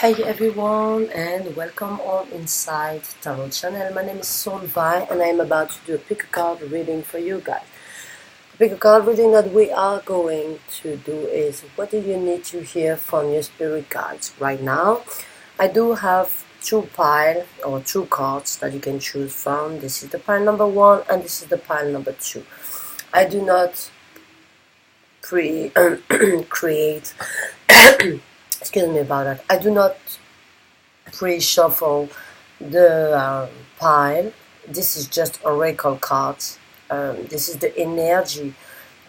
Hey everyone, and welcome on Inside Tarot Channel. My name is Solvay and I'm about to do a pick a card reading for you guys. The pick a card reading that we are going to do is what do you need to hear from your spirit guides right now. I do have two cards that you can choose from. This is the pile number 1 and this is the pile number 2. I do not create excuse me about that. I do not pre-shuffle the pile. This is just oracle cards. This is the energy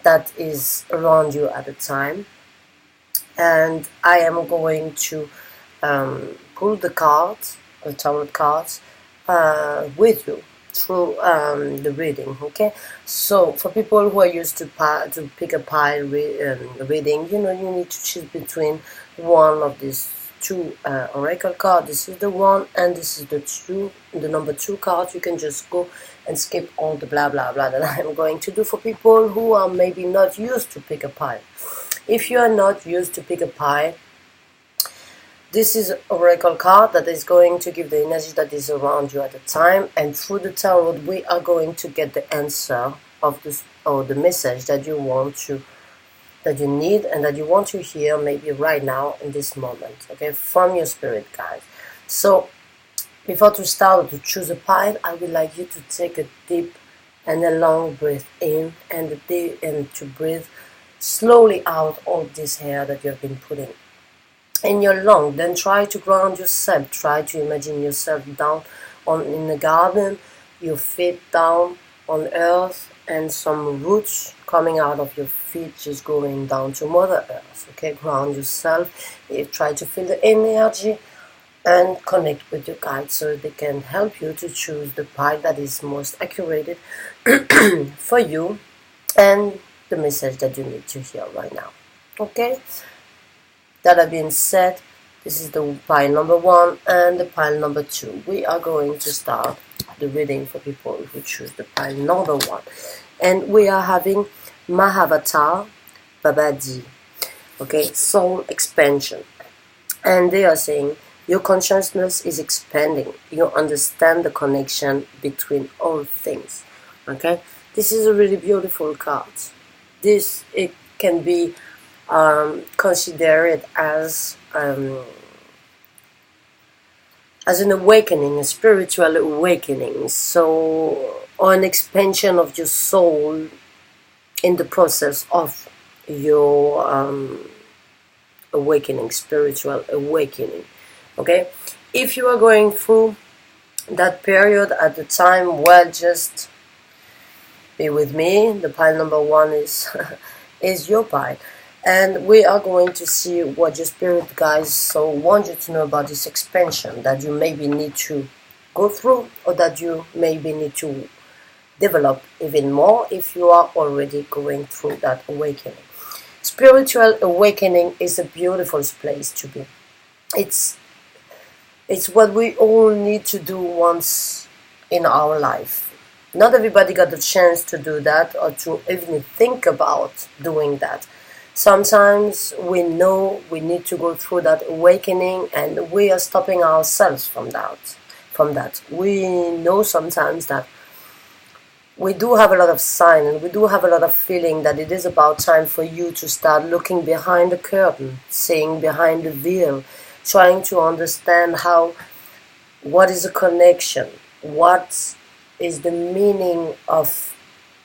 that is around you at the time, and I am going to pull the cards, the tarot cards, with you through the reading. Okay, so for people who are used to pick a pile reading, you need to choose between one of these two oracle cards. This is the one and this is the number 2 card. You can just go and skip all the blah blah blah that I'm going to do for people who are maybe not used to pick a pile. If you are not used to pick a pile, this is an oracle card that is going to give the energy that is around you at the time, and through the tarot we are going to get the answer of this or the message that you need and that you want to hear maybe right now in this moment, okay, from your spirit guides. So before to start to choose a pile, I would like you to take a deep and a long breath in and to breathe slowly out all this air that you have been putting in your lung. Then try to ground yourself. Try to imagine yourself down in the garden, your feet down on earth, and some roots coming out of your feet just going down to Mother Earth. Okay, ground yourself. You try to feel the energy and connect with your guides so they can help you to choose the path that is most accurate for you and the message that you need to hear right now. Okay, that being said, this is the pile number 1 and the pile number 2. We are going to start the reading for people who choose the pile number 1. And we are having Mahavatar Babadi. Okay, soul expansion. And they are saying your consciousness is expanding. You understand the connection between all things. Okay, this is a really beautiful card. It can be considered as an awakening, a spiritual awakening, or an expansion of your soul in the process of your awakening, spiritual awakening. Okay, if you are going through that period at the time, well, just be with me. The pile number 1 is is your pile. And we are going to see what your spirit guides want you to know about this expansion that you maybe need to go through, or that you maybe need to develop even more if you are already going through that awakening. Spiritual awakening is a beautiful place to be. It's what we all need to do once in our life. Not everybody got the chance to do that or to even think about doing that. Sometimes we know we need to go through that awakening and we are stopping ourselves from that. We know sometimes that we do have a lot of sign and we do have a lot of feeling that it is about time for you to start looking behind the curtain, seeing behind the veil, trying to understand what is a connection, what is the meaning of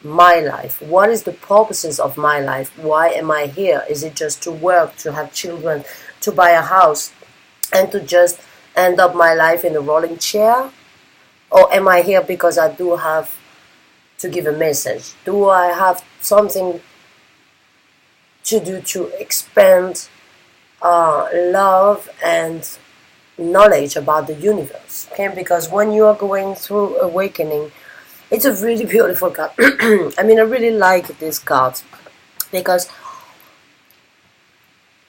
my life, what is the purposes of my life, why am I here? Is it just to work, to have children, to buy a house, and to just end up my life in a rolling chair? Or am I here because I do have to give a message? Do I have something to do to expand love and knowledge about the universe? Okay, because when you are going through awakening, it's a really beautiful card. I mean, I really like this card because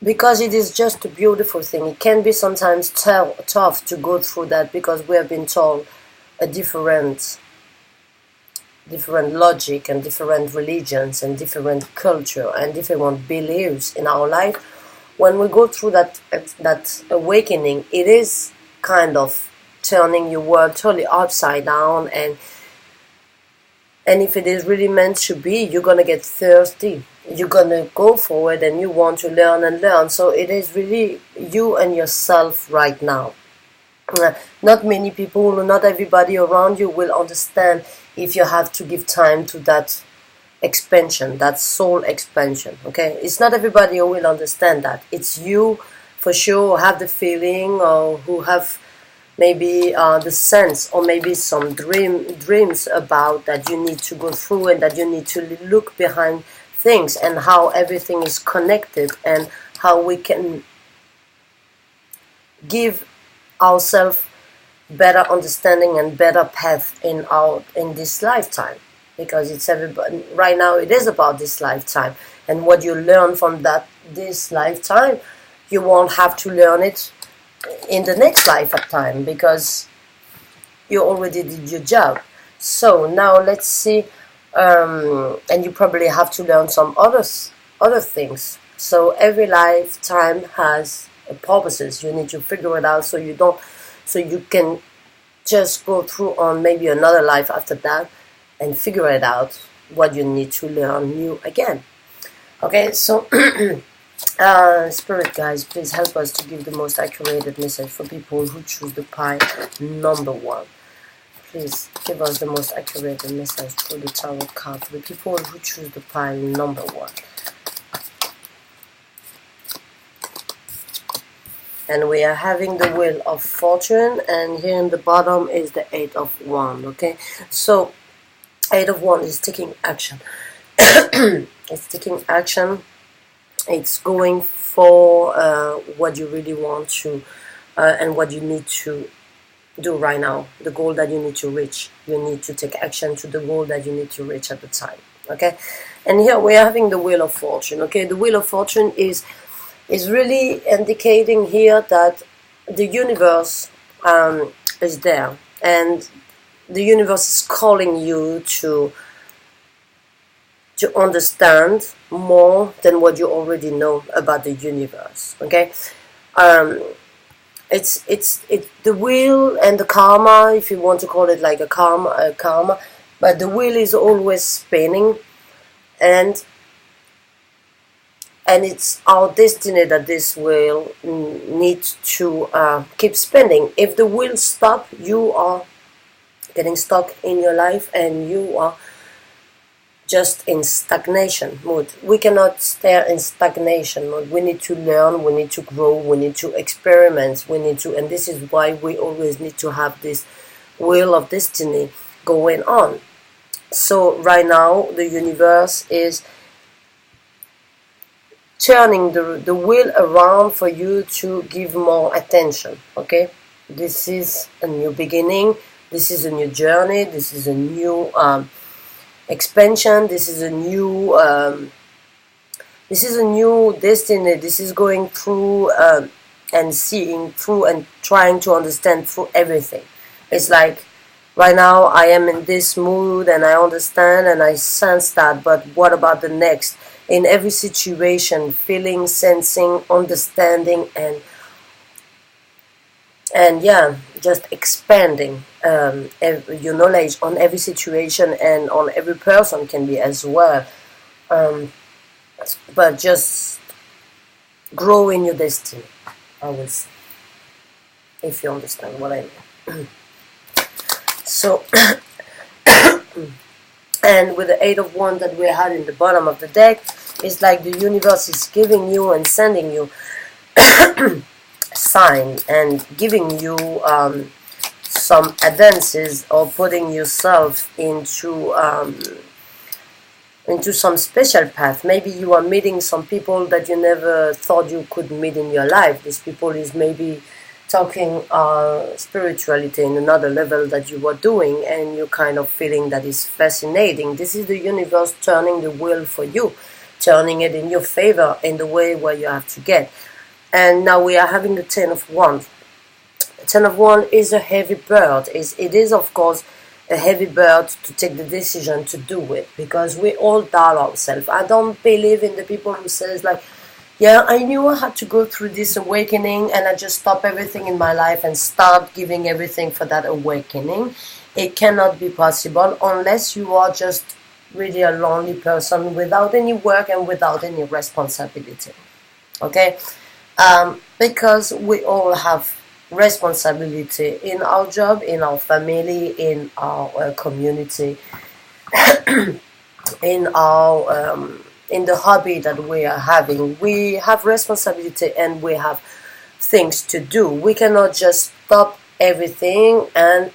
it is just a beautiful thing. It can be sometimes tough to go through that because we have been told a different logic and different religions and different culture and different beliefs in our life when we go through that awakening, it is kind of turning your world totally upside down, and if it is really meant to be, you're gonna get thirsty. You're gonna go forward and you want to learn and learn. So it is really you and yourself right now. Not many people, not everybody around you will understand if you have to give time to that expansion, that soul expansion. Okay, it's not everybody who will understand that. It's you for sure who have the feeling, or who have maybe the sense, or maybe some dreams about that you need to go through, and that you need to look behind things, and how everything is connected, and how we can give ourselves better understanding and better path in this lifetime, because it's everybody right now. It is about this lifetime, and what you learn from this lifetime, you won't have to learn it in the next lifetime, because you already did your job. So now let's see, and you probably have to learn some other things. So every lifetime has purposes. You need to figure it out, so you can just go through on maybe another life after that, and figure it out what you need to learn new again. Okay, so Spirit guys, please help us to give the most accurate message for people who choose the pile number 1. Please give us the most accurate message through the tarot card for the people who choose the pile number 1. And we are having the Wheel of Fortune, and here in the bottom is the 8 of Wands. Okay, so 8 of Wands is taking action. It's taking action. It's going for what you really want to, and what you need to do right now. The goal that you need to reach. You need to take action to the goal that you need to reach at the time. Okay, and here we are having the Wheel of Fortune. Okay, the Wheel of Fortune is really indicating here that the universe is there, and the universe is calling you to understand more than what you already know about the universe. Okay, it's the wheel and the karma, if you want to call it like a karma, but the wheel is always spinning, and it's our destiny that this wheel needs to keep spinning. If the wheel stops, you are getting stuck in your life, and you are just in stagnation mode. We cannot stay in stagnation mode. We need to learn, we need to grow, we need to experiment, and this is why we always need to have this wheel of destiny going on. So right now the universe is turning the wheel around for you to give more attention. Okay, this is a new beginning, this is a new journey, this is a new expansion, this is a new destiny. This is going through and seeing through and trying to understand through everything. It's like right now I am in this mood, and I understand and I sense that, but what about the next? In every situation, feeling, sensing, understanding, and yeah, just expanding your knowledge on every situation and on every person can be as well, but just grow in your destiny, I will say, if you understand what I mean. So and with the 8 of Wands that we had in the bottom of the deck, it's like the universe is giving you and sending you sign and giving you some advances, or putting yourself into some special path. Maybe you are meeting some people that you never thought you could meet in your life. These people is maybe talking spirituality in another level that you were doing, and you're kind of feeling that is fascinating. This is the universe turning the wheel for you, turning it in your favor in the way where you have to get. And now we are having the 10 of Wands. The 10 of Wands is a heavy bird. It is of course a heavy bird to take the decision to do it, because we all doubt ourselves. I don't believe in the people who says like, Yeah, I knew I had to go through this awakening, and I just stop everything in my life and start giving everything for that awakening. It cannot be possible unless you are just really a lonely person without any work and without any responsibility. Okay? Because we all have responsibility in our job, in our family, in our community, in our in the hobby that we are having. We have responsibility and we have things to do. We cannot just stop everything, and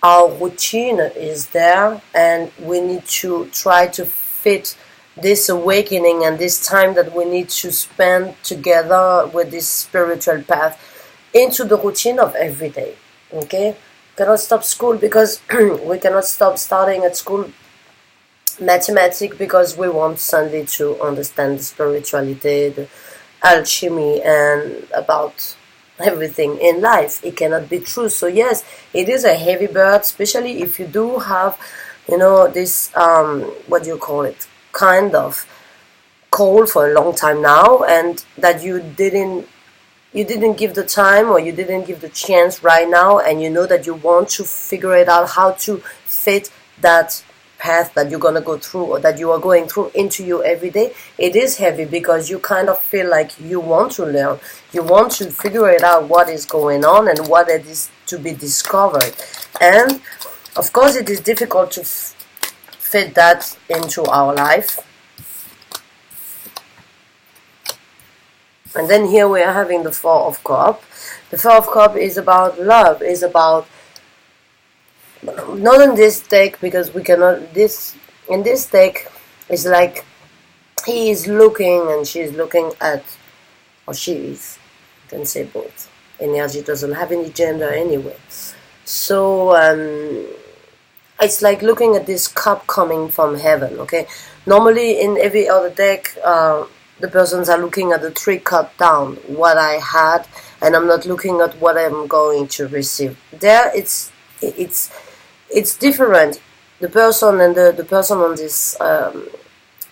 our routine is there, and we need to try to fit this awakening and this time that we need to spend together with this spiritual path into the routine of every day. Okay, cannot stop school because we cannot stop starting at school mathematics because we want Sunday to understand the spirituality, the alchemy, and about everything in life. It cannot be true. So yes, it is a heavy bird, especially if you do have, this what do you call it, kind of cold for a long time now, and that you didn't give the time, or you didn't give the chance right now, and you know that you want to figure it out how to fit that path that you're going to go through, or that you are going through, into you every day. It is heavy because you kind of feel like you want to learn, you want to figure it out, what is going on and what it is to be discovered. And of course it is difficult to fit that into our life. And then here we are having the Four of Cups. The Four of Cups is about love, is about, not in this deck, because we cannot, this, in this deck, is like, he is looking and she is looking at, or she is, you can say both. Energy doesn't have any gender anyway. So, it's like looking at this cup coming from heaven, okay? Normally in every other deck, the persons are looking at the 3 cups down, what I had, and I'm not looking at what I'm going to receive. There, it's different. The person and the person on this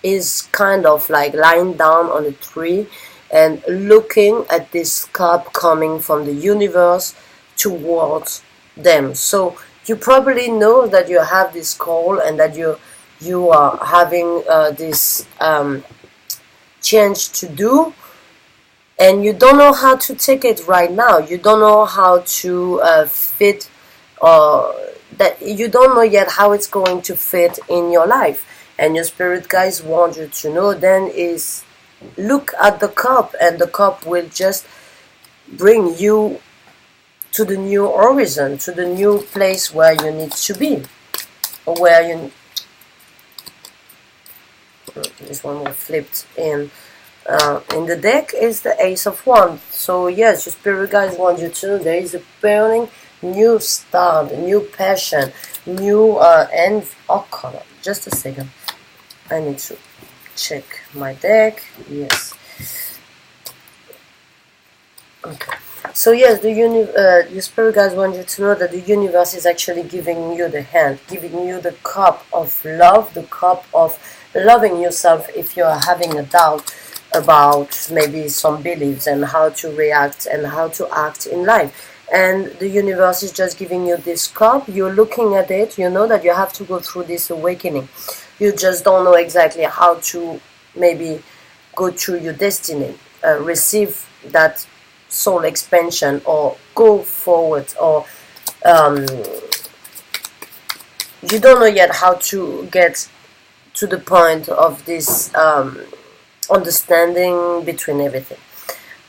is kind of like lying down on a tree and looking at this cup coming from the universe towards them. So you probably know that you have this call, and that you are having this change to do, and you don't know how to take it right now. You don't know how to fit, or that you don't know yet how it's going to fit in your life. And your spirit guides want you to know then is look at the cup, and the cup will just bring you to the new horizon, to the new place where you need to be, or where you. This one was flipped in. In the deck is the Ace of Wands. So yes, your spirit guides want you to know there is a burning new start, new passion, new and oh color. Just a second, I need to check my deck. Yes. Okay. So yes, your spirit guides want you to know that the universe is actually giving you the hand, giving you the cup of love, the cup of loving yourself if you are having a doubt about maybe some beliefs and how to react and how to act in life. And the universe is just giving you this cup. You're looking at it, you know that you have to go through this awakening. You just don't know exactly how to maybe go through your destiny, receive that soul expansion, or go forward, or you don't know yet how to get to the point of this understanding between everything,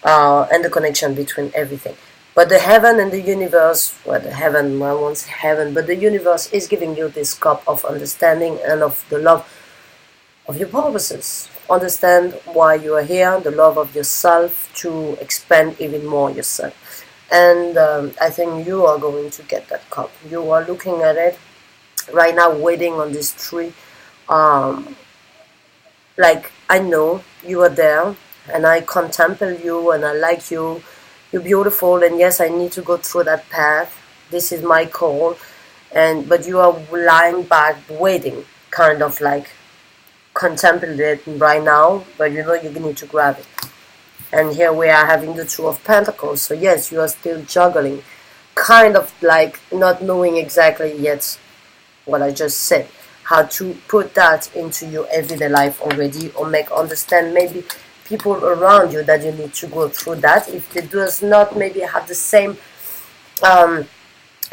and the connection between everything. But the heaven and the universe, well, the heaven, I won't say heaven, but the universe is giving you this cup of understanding and of the love of your purposes. Understand why you are here, the love of yourself, to expand even more yourself. And I think you are going to get that cup. You are looking at it right now, waiting on this tree. Like, I know you are there, and I contemplate you, and I like you. You're beautiful, and yes, I need to go through that path. This is my call, but you are lying back, waiting, kind of like contemplating right now, but you know you need to grab it. And here we are having the Two of Pentacles. So yes, you are still juggling, kind of like not knowing exactly yet what I just said, how to put that into your everyday life already, or make understand maybe people around you that you need to go through that if it does not maybe have the same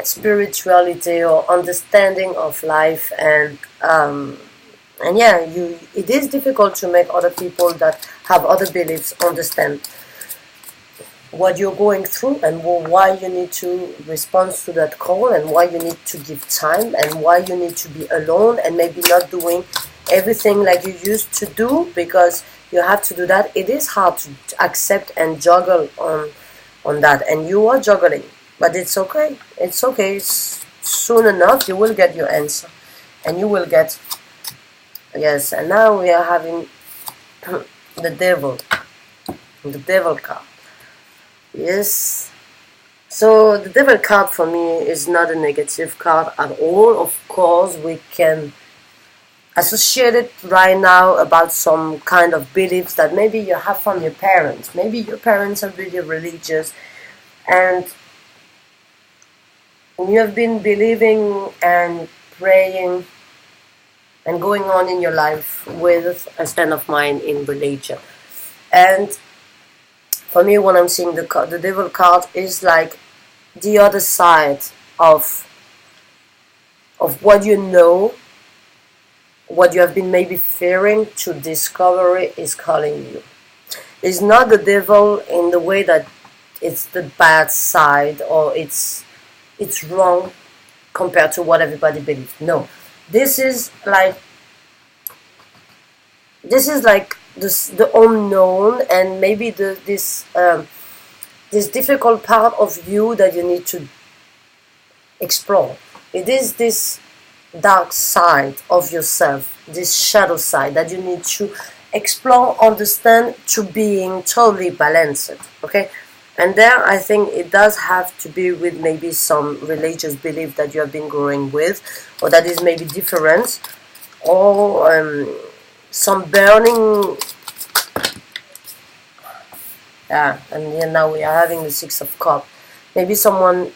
spirituality or understanding of life. And yeah, it is difficult to make other people that have other beliefs understand what you're going through, and why you need to respond to that call, and why you need to give time, and why you need to be alone and maybe not doing everything like you used to do, because you have to do that. It is hard to accept and juggle on that, and you are juggling, but it's okay. It's okay. Soon enough you will get your answer, and you will get, yes. And now we are having the devil card. Yes, so the devil card for me is not a negative card at all. Of course, we can associate it right now about some kind of beliefs that maybe you have from your parents. Maybe your parents are really religious, and you have been believing and praying and going on in your life with a stand of mind in religion. And for me, when I'm seeing the devil card, is like the other side of what you know, what you have been maybe fearing to discover it is calling you. It's not the devil in the way that it's the bad side, or it's wrong compared to what everybody believes. No, this is like the unknown, and maybe this difficult part of you that you need to explore. It is this dark side of yourself, this shadow side that you need to explore, understand, to being totally balanced. Okay, and there I think it does have to be with maybe some religious belief that you have been growing with, or that is maybe different, or some burning. Yeah, and then now we are having the Six of Cups. Maybe someone,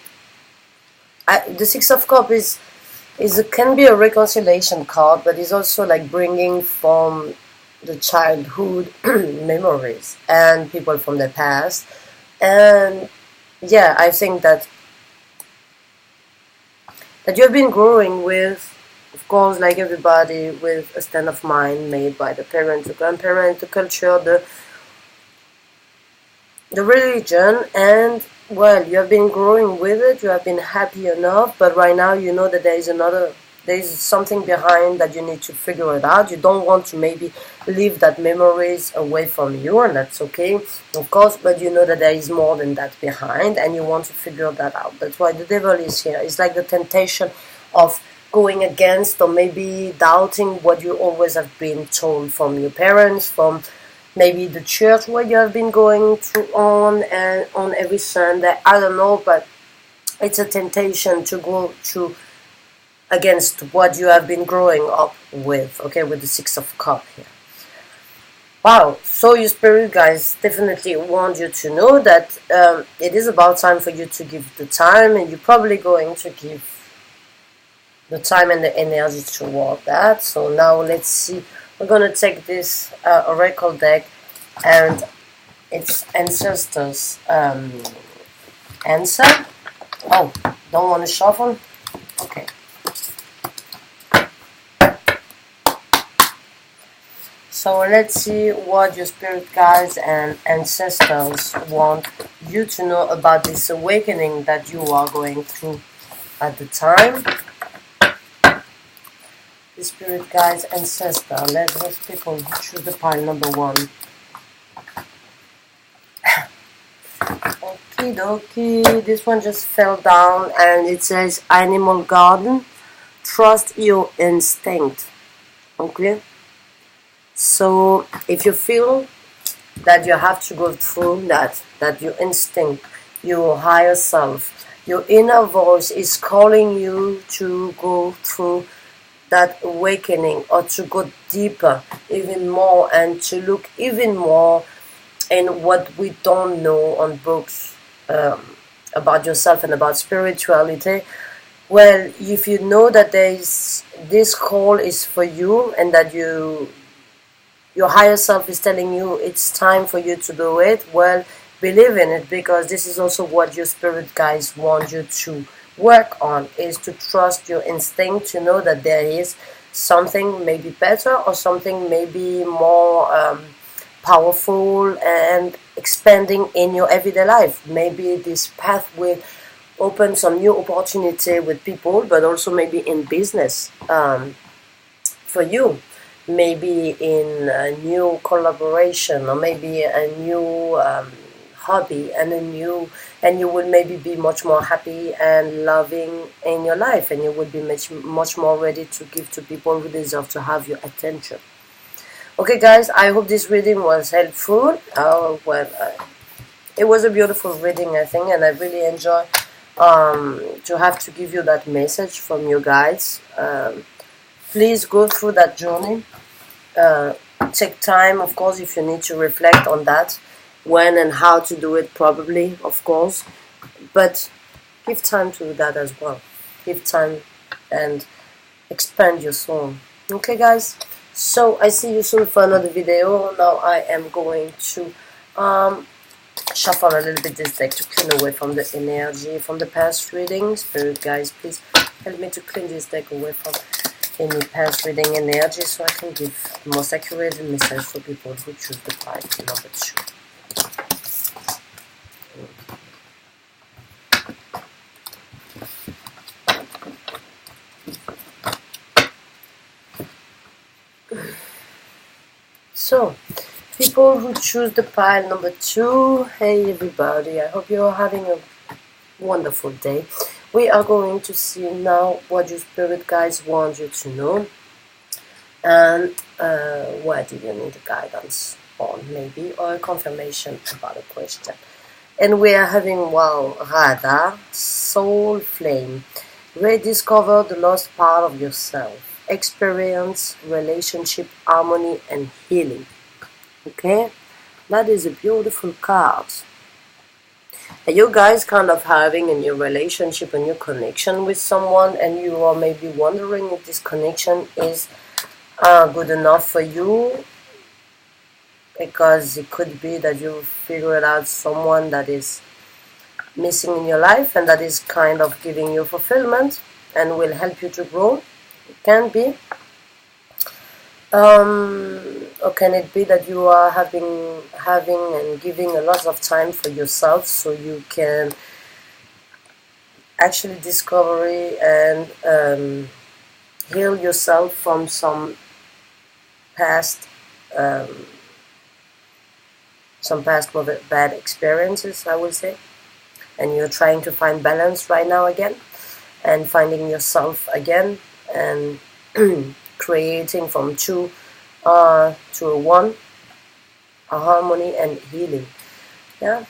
the Six of Cups can be a reconciliation card, but it's also like bringing from the childhood memories and people from the past. And yeah, I think that you have been growing with, of course, like everybody, with a stand of mind made by the parent, the grandparent, the culture, the religion, and well, you have been growing with it, you have been happy enough, but right now you know that there is something behind that you need to figure it out. You don't want to maybe leave that memories away from you, and that's okay, of course, but you know that there is more than that behind, and you want to figure that out. That's why the devil is here. It's like the temptation of going against, or maybe doubting what you always have been told from your parents, from maybe the church where you have been going through on every Sunday. I don't know, but it's a temptation to go through against what you have been growing up with. Okay, with the Six of Cups here. Wow, so your spirit guys definitely want you to know that it is about time for you to give the time, and you're probably going to give the time and the energy toward that. So now let's see. We're going to take this oracle deck and its ancestors answer. Oh, don't want to shuffle? Okay. So let's see what your spirit guides and ancestors want you to know about this awakening that you are going through at the time. The spirit guides ancestor. Let's pick on through the pile number 1. Okie dokie. This one just fell down, and it says Animal Garden. Trust your instinct. Okay. So if you feel that you have to go through that your instinct, your higher self, your inner voice is calling you to go through that awakening, or to go deeper even more and to look even more in what we don't know on books about yourself and about spirituality. Well, if you know that there is this call is for you, and that your higher self is telling you it's time for you to do it, well, believe in it, because this is also what your spirit guides want you to work on, is to trust your instinct, to know that there is something maybe better, or something maybe more powerful and expanding in your everyday life. Maybe this path will open some new opportunity with people, but also maybe in business for you, maybe in a new collaboration, or maybe a new hobby, and you will maybe be much more happy and loving in your life, and you will be much more ready to give to people who deserve to have your attention. Okay, guys, I hope this reading was helpful. It was a beautiful reading, I think, and I really enjoy to have to give you that message from you guys. Please go through that journey. Take time, of course, if you need to reflect on that, when and how to do it, probably, of course, but give time to that as well. Give time and expand your soul. Okay, guys, so I see you soon for another video. Now I am going to shuffle a little bit this deck to clean away from the energy from the past reading. Spirit guys, please help me to clean this deck away from any past reading energy, so I can give the most accurate message for people who choose the pile number 2. So, people who choose the pile number 2, hey everybody, I hope you're having a wonderful day. We are going to see now what your spirit guides want you to know, and what do you need guidance on, maybe, or a confirmation about a question. And we are having, well, Radha, Soul Flame, rediscover the lost part of yourself, experience relationship harmony and healing. Okay, that is a beautiful card. And you guys kind of having a new relationship, a new connection with someone, and you are maybe wondering if this connection is good enough for you, because it could be that you figured out someone that is missing in your life, and that is kind of giving you fulfillment and will help you to grow. It can be. Or can it be that you are having and giving a lot of time for yourself, so you can actually discover and heal yourself from some past bad experiences, I would say, and you're trying to find balance right now again, and finding yourself again, and creating from 2 to a 1, a harmony and healing. Yeah,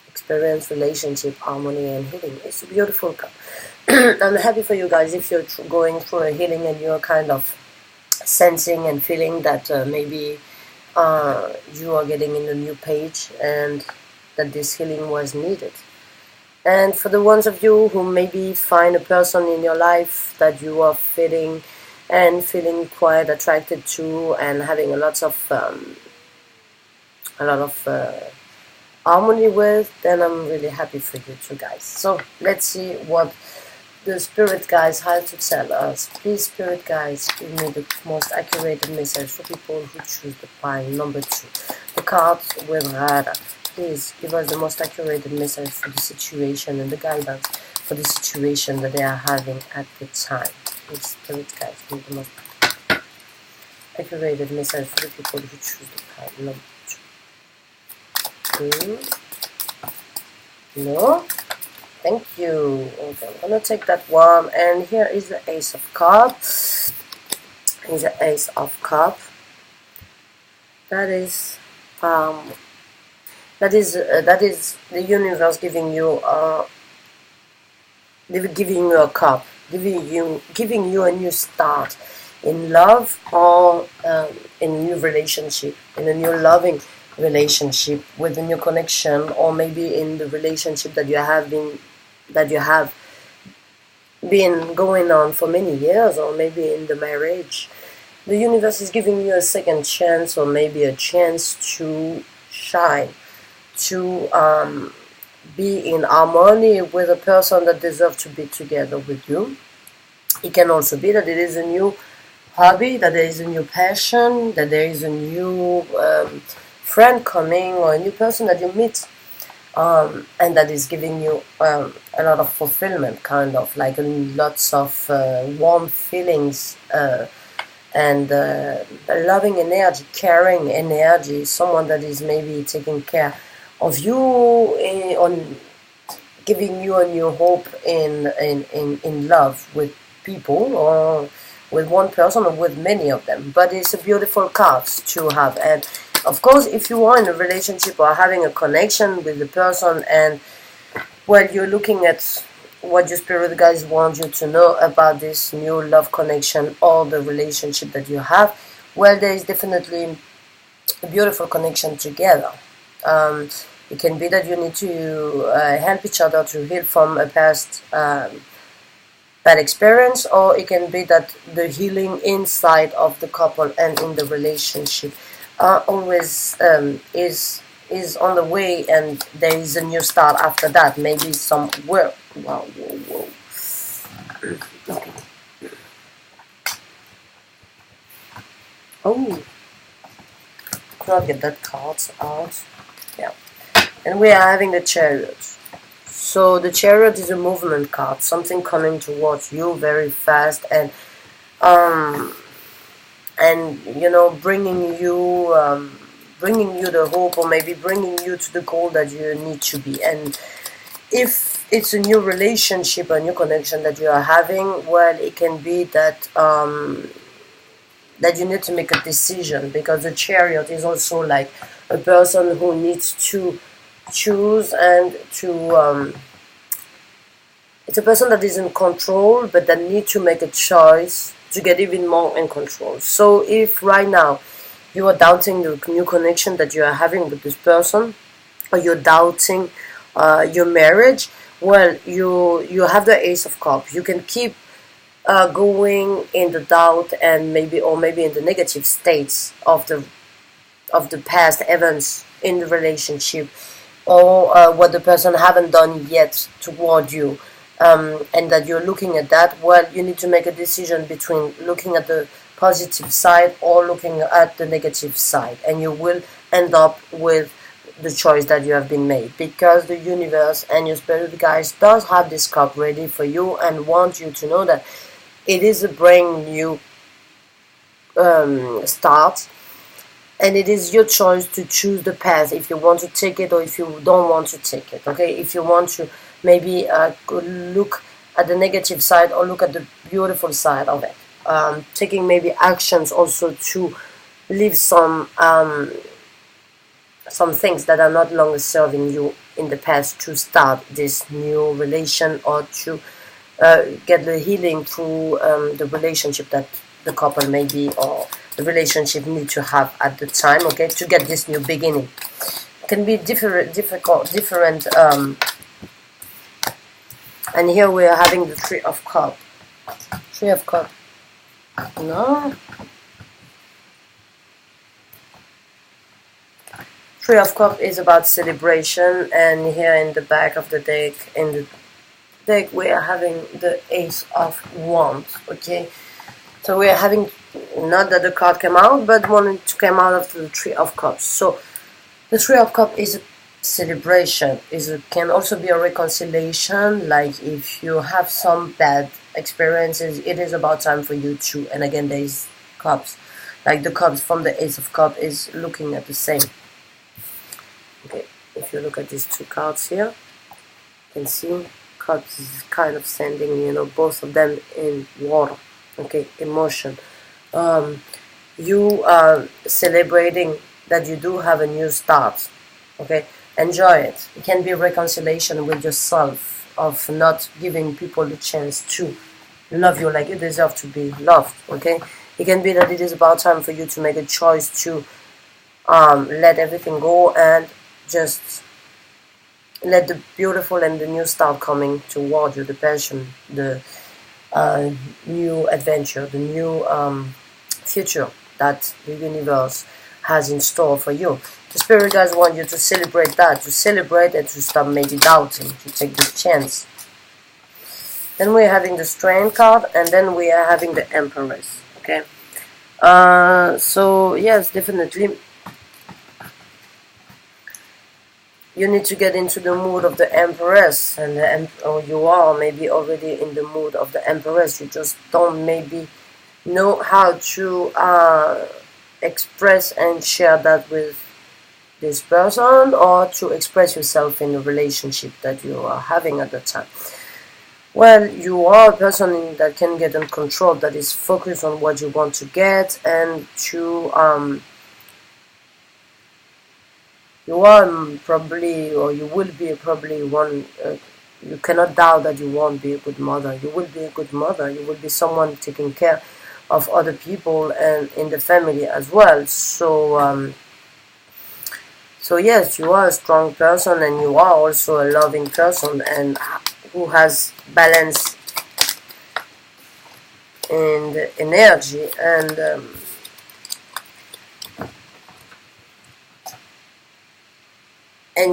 experience relationship harmony and healing. It's a beautiful card. I'm happy for you guys if you're going through a healing and you're kind of sensing and feeling that maybe you are getting in a new page, and that this healing was needed. And for the ones of you who maybe find a person in your life that you are feeling quite attracted to, and having a lot of harmony with, then I'm really happy for you two guys. So let's see what the spirit guides have to tell us. Please, spirit guides, give me the most accurate message for people who choose the pile number 2, the cards with Radha. Please give us the most accurate message for the situation and the guidance for the situation that they are having at the time. Please, spirit guides, give me the most accurate message for the people who choose the pile number 2. No? Thank you. Okay, I'm gonna take that one, and here is the Ace of Cups. Is the Ace of Cups. That is the universe giving you a cup, giving you a new start in love, or in a new relationship, in a new loving relationship with a new connection, or maybe in the relationship that you have been going on for many years, or maybe in the marriage. The universe is giving you a second chance, or maybe a chance to shine, to be in harmony with a person that deserves to be together with you. It can also be that it is a new hobby, that there is a new passion, that there is a new friend coming, or a new person that you meet, and that is giving you a lot of fulfillment, kind of like lots of warm feelings, and loving energy, caring energy, someone that is maybe taking care of you, on giving you a new hope in love with people, or with one person, or with many of them. But it's a beautiful card to have. And of course, if you are in a relationship or having a connection with the person, and well, you're looking at what your spirit guides want you to know about this new love connection, or the relationship that you have, well, there is definitely a beautiful connection together. It can be that you need to help each other to heal from a past bad experience, or it can be that the healing inside of the couple and in the relationship always is on the way, and there is a new start after that. Maybe some work. Wow, whoa. Okay. Oh, could not get that card out. Yeah, and we are having the Chariot. So the Chariot is a movement card, something coming towards you very fast, and bringing you the hope, or maybe bringing you to the goal that you need to be. And if it's a new relationship, a new connection that you are having, well, it can be that that you need to make a decision, because the Chariot is also like a person who needs to choose, and to it's a person that is in control, but that need to make a choice to get even more in control. So if right now you are doubting the new connection that you are having with this person, or you're doubting your marriage, well, you have the Ace of Cups. You can keep going in the doubt, and maybe in the negative states of the past events in the relationship, or what the person haven't done yet toward you, and that you're looking at that. Well, you need to make a decision between looking at the positive side or looking at the negative side, and you will end up with the choice that you have been made, because the universe and your spirit guides does have this cup ready for you, and want you to know that it is a brand new start, and it is your choice to choose the path, if you want to take it or if you don't want to take it. Okay, if you want to maybe look at the negative side, or look at the beautiful side of it, taking maybe actions also to leave some things that are not longer serving you in the past, to start this new relation, or to get the healing through the relationship that the couple maybe, or the relationship need to have at the time. Okay, to get this new beginning. It can be different. And here we are having the Three of Cups. Three of Cups. No. Three of Cups is about celebration, and here in the back of the deck, we are having the Ace of Wands. Okay, so we are having, not that the card came out, but wanted to come out of the Three of Cups. So the Three of Cups is a celebration. Can also be a reconciliation. Like if you have some bad experiences, it is about time for you to. And again, there is cups, like the cups from the Ace of Cups is looking at the same. Okay, if you look at these two cards here, you can see cups is kind of sending, both of them in water. Okay, emotion. You are celebrating that you do have a new start. Okay, enjoy it. It can be reconciliation with yourself, of not giving people the chance to love you like you deserve to be loved. Okay, it can be that it is about time for you to make a choice to let everything go and just let the beautiful and the new start coming toward you, the passion, the uh, new adventure, the new future that the universe has in store for you. The spirit guys want you to celebrate that, to celebrate and to stop maybe doubting, to take this chance. Then we're having the Strength card, and then we are having the Empress. Okay. So yes, definitely you need to get into the mood of the Empress, and or you are maybe already in the mood of the Empress. You just don't maybe know how to express and share that with this person, or to express yourself in the relationship that you are having at the time. Well, you are a person that can get in control, that is focused on what you want to get, and to you are probably, or you will be probably one. You cannot doubt that you won't be a good mother. You will be a good mother. You will be someone taking care of other people and in the family as well. So yes, you are a strong person, and you are also a loving person, and who has balance in the energy, and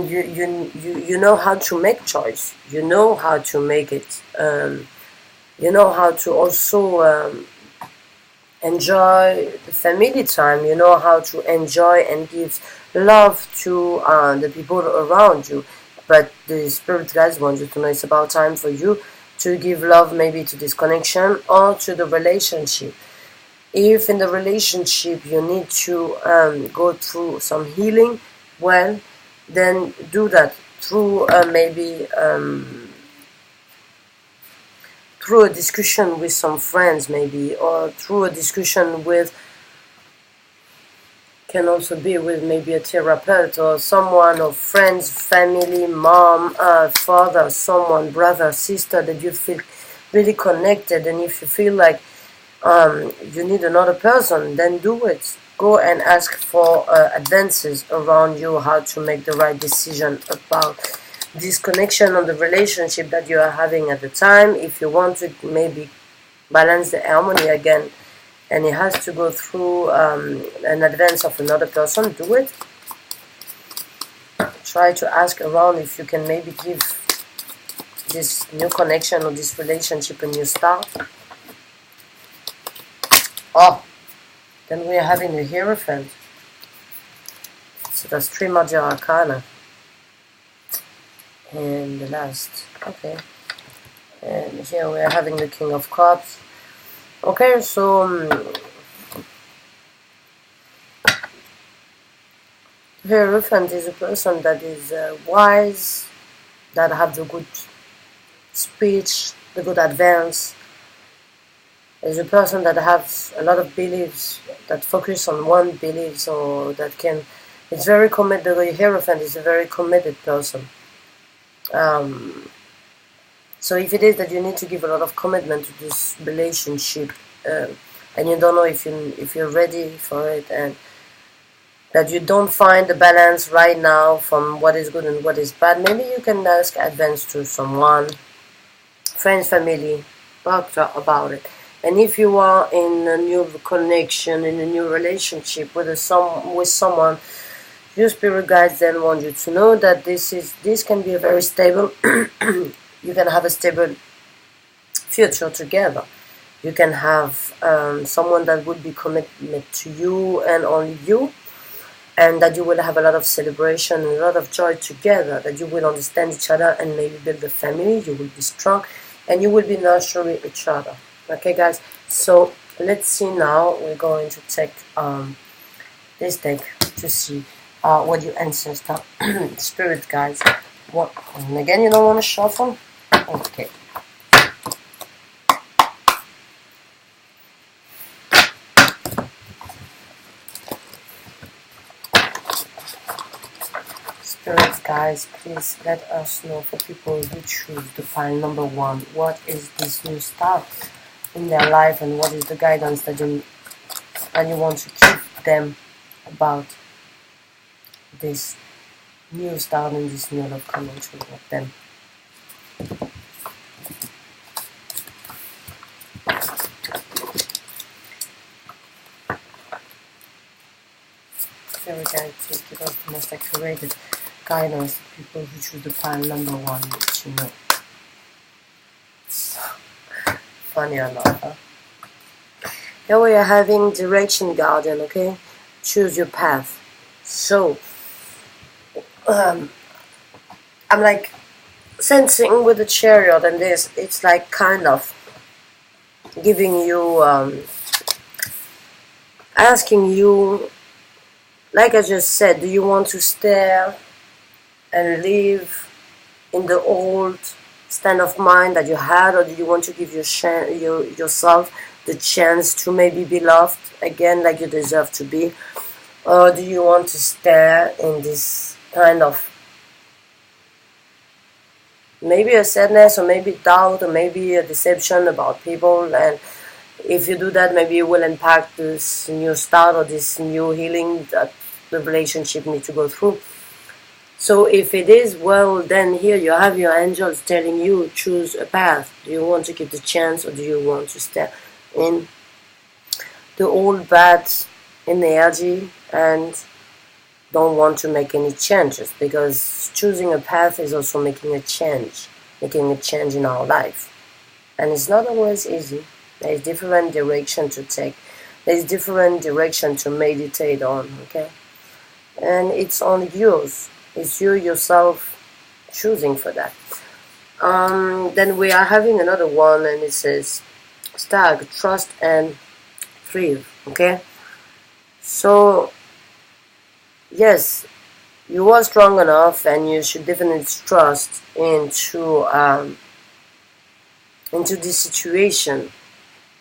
you know how to make choice. You know how to make it. You know how to also enjoy the family time. You know how to enjoy and give love to the people around you. But the spirit guides want you to know it's about time for you to give love maybe to this connection or to the relationship. If in the relationship you need to go through some healing, well, then do that through maybe through a discussion with some friends maybe, or through a discussion with, can also be with maybe a therapist or someone, or friends, family, mom, father, someone, brother, sister, that you feel really connected. And if you feel like you need another person, then do it. Go and ask for advances around you, how to make the right decision about this connection on the relationship that you are having at the time. If you want to maybe balance the harmony again, and it has to go through an advance of another person, do it. Try to ask around if you can maybe give this new connection or this relationship a new start. Oh, then we are having the Hierophant. So that's 3 Major Arcana. And the last, okay. And here we are having the King of Cups. Okay, so Hierophant is a person that is wise, that have the good speech, the good advance. Is a person that has a lot of beliefs, that focus on one belief, so that can, it's very committed. The Hierophant is a very committed person. So if it is that you need to give a lot of commitment to this relationship, and you don't know if you're ready for it, and that you don't find the balance right now from what is good and what is bad, maybe you can ask advice to someone, friends, family, talk about it. And if you are in a new connection, in a new relationship with someone, your spirit guides then want you to know that this can be a very stable. You can have a stable future together. You can have someone that would be committed to you and only you, and that you will have a lot of celebration and a lot of joy together, that you will understand each other and maybe build a family. You will be strong and you will be nurturing each other. Okay guys, so let's see now. We're going to take this deck to see what your ancestor spirit guides want. And again, you don't want to shuffle? Okay. Spirits, guys, please let us know, for people who choose the pile number 1, what is this new start in their life, and what is the guidance that you want to give them about this new start and this new love coming toward them. Very guide to give us the most accurate guidance, people who choose the pile number 1, which you know. Funny enough, huh? Here we are having direction guardian, okay? Choose your path. So, I'm like sensing with the chariot and this, it's like kind of giving you, asking you, like I just said, do you want to stay and live in the old stand of mind that you had, or do you want to give yourself the chance to maybe be loved again like you deserve to be? Or do you want to stay in this kind of maybe a sadness, or maybe doubt, or maybe a deception about people? And if you do that, maybe it will impact this new start or this new healing that the relationship needs to go through. So if it is, well, then here you have your angels telling you, choose a path. Do you want to keep the chance, or do you want to stay in the old bad energy and don't want to make any changes? Because choosing a path is also making a change in our life. And it's not always easy. There's different direction to take. There's different direction to meditate on, okay? And it's only yours. It's you yourself choosing for that. Then we are having another one, and it says stag, trust and thrive, okay? So yes, you are strong enough, and you should definitely trust into this situation,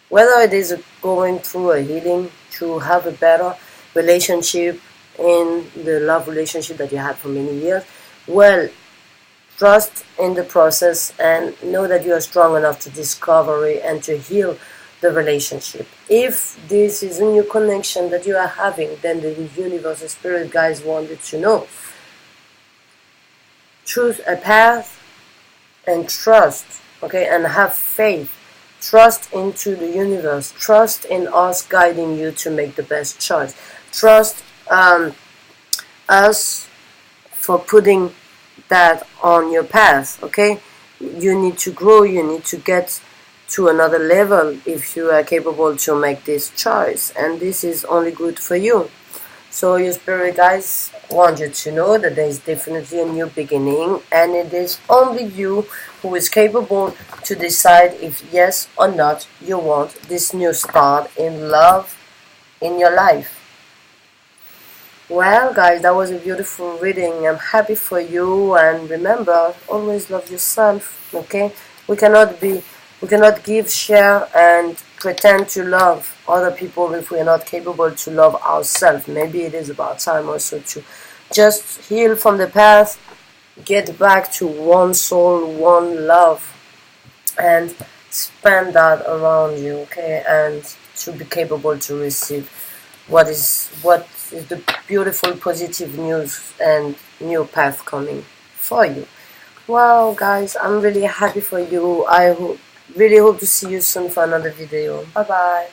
whether it is going through a healing to have a better relationship in the love relationship that you had for many years. Well, trust in the process and know that you are strong enough to discover it and to heal the relationship. If this is a new connection that you are having, then the universe, the spirit guides want you to know. Choose a path and trust, okay, and have faith. Trust into the universe. Trust in us guiding you to make the best choice. Trust us for putting that on your path, okay? You need to grow, you need to get to another level if you are capable to make this choice, and this is only good for you. So your spirit guides want you to know that there is definitely a new beginning, and it is only you who is capable to decide if yes or not you want this new start in love in your life. Well, guys, that was a beautiful reading. I'm happy for you, and remember, always love yourself, okay? We cannot give, share, and pretend to love other people if we are not capable to love ourselves. Maybe it is about time also to just heal from the past, get back to one soul, one love, and spread that around you, okay? And to be capable to receive what is the beautiful positive news and new path coming for you. Wow, guys, I'm really happy for you. I really hope to see you soon for another video. Bye bye.